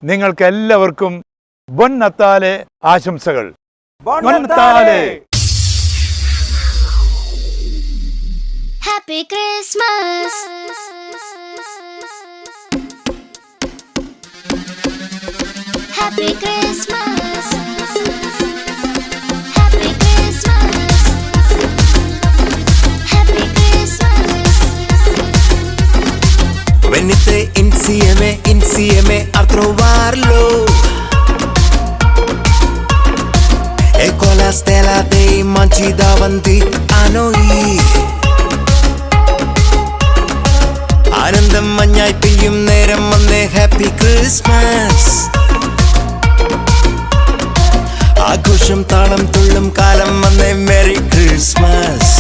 നിങ്ങൾക്ക് എല്ലാവർക്കും ബൊൻ നത്താലെ ആശംസകൾ. ബൊൻ നത്താലെ. Happy Christmas. Happy Christmas. Happy Christmas. Happy Christmas. Venite insieme a trovarlo. E con la stella dei mangi davanti a noi. ആനന്ദം മഞ്ഞായി പെയ്യും നേരം വന്നേ ഹാപ്പി ക്രിസ്മസ്. ആഘോഷം താളം തുള്ളും കാലം വന്നേ മെറി ക്രിസ്മസ്.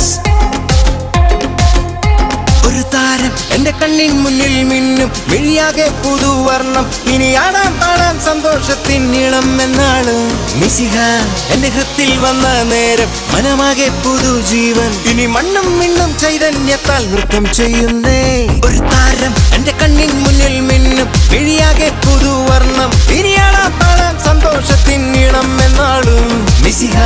ഒരു താരം എന്റെ കണ്ണിൻ മുന്നിൽ മിന്നും മിഴിയാകെ പുതുവർണ്ണം. ഇനി ആടാം പാടാം സന്തോഷത്തിൻ നീളം എന്നാണ്. മിശിഹ എന്റെ ഹൃത്തിൽ വന്ന നേരം മനമാകെ പുതുജീവൻ. ഇനി മണ്ണും മിണ്ണും ചൈതന്യത്താൽ നൃത്തം ചെയ്യുന്നേ. ഒരു താരം എന്റെ കണ്ണിൻ മുന്നിൽ മിന്നും മിഴിയാകെ പുതുവർണ്ണം. ഇനി ആടാം പാടാം സന്തോഷത്തിൻ നീളം എന്നാളും. മിശിഹ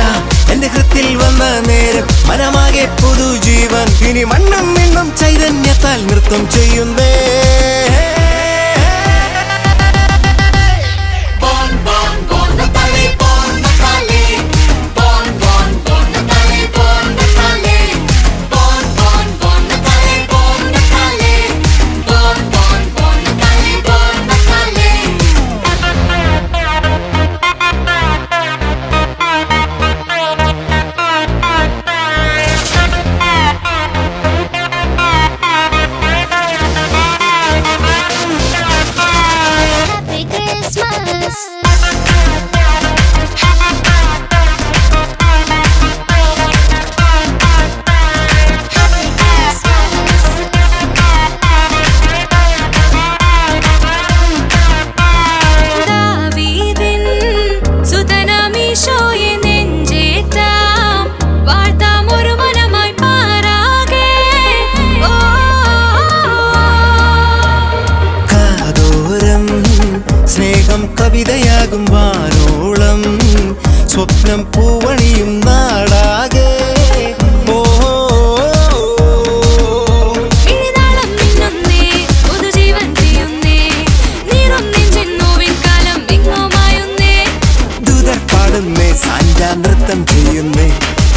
എന്റെ ഹൃത്തിൽ വന്ന നേരം മനമാകെ പുതുജീവൻ. ഇനി മണ്ണും മിണ്ണും ചൈതന്യത്താൽ നൃത്തം ചെയ്യുന്നേ. കവിതയാകും വാനോളം സ്വപ്നം പൂവണിയും നാടാകെ. ദൂതർ പാടുന്നേ സാന്റാ നൃത്തം ചെയ്യുന്നേ.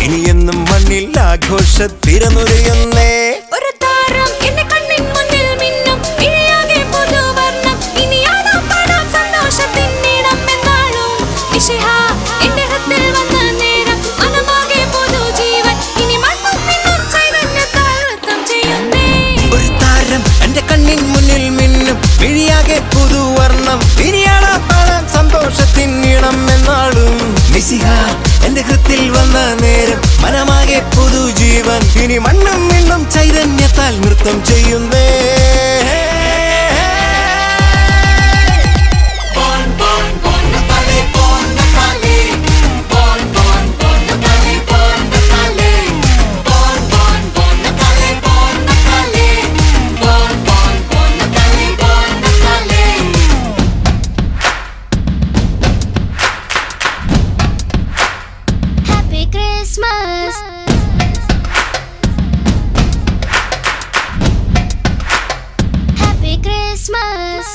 ഇനിയെന്നും മണ്ണിൽ ആഘോഷ തിരനുരയുന്നേ. മിഴിയാകെ പുതുവർണ്ണം. ഇനിയാളാ പാടാൻ സന്തോഷത്തിൻ നീളം എന്നാളും. മിശിഹ എന്റെ ഹൃത്തിൽ വന്ന നേരം മനമാകെ പുതുജീവൻ. ഇനി മണ്ണും മിണ്ണും ചൈതന്യത്താൽ നൃത്തം ചെയ്യുന്നേ. Christmas. Happy Christmas.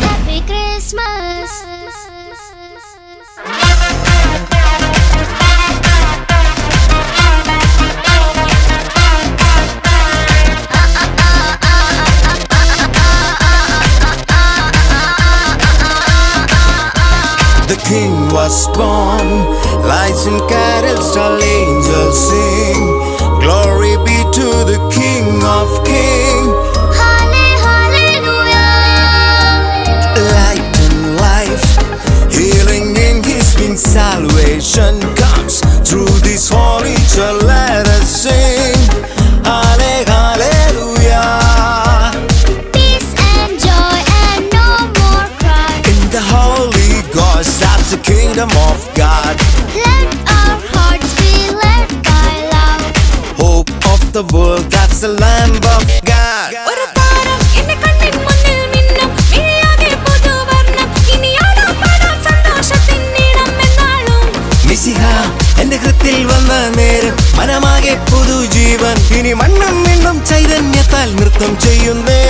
Happy Christmas. The King was born, lights and carols all angels sing. Glory be to the King of Kings. Hallelujah. Light and life, healing in His wings, salvation comes through this holy church. Let us sing. Hallelujah. Peace and joy and no more cry. In the Holy Ghost മിശിഹ എന്റെ ഹൃത്തിൽ വന്ന നേരം മനമാകെ പുതുജീവൻ ഇനി മണ്ണും മിണ്ണും ചൈതന്യത്താൽ നൃത്തം ചെയ്യുന്നേ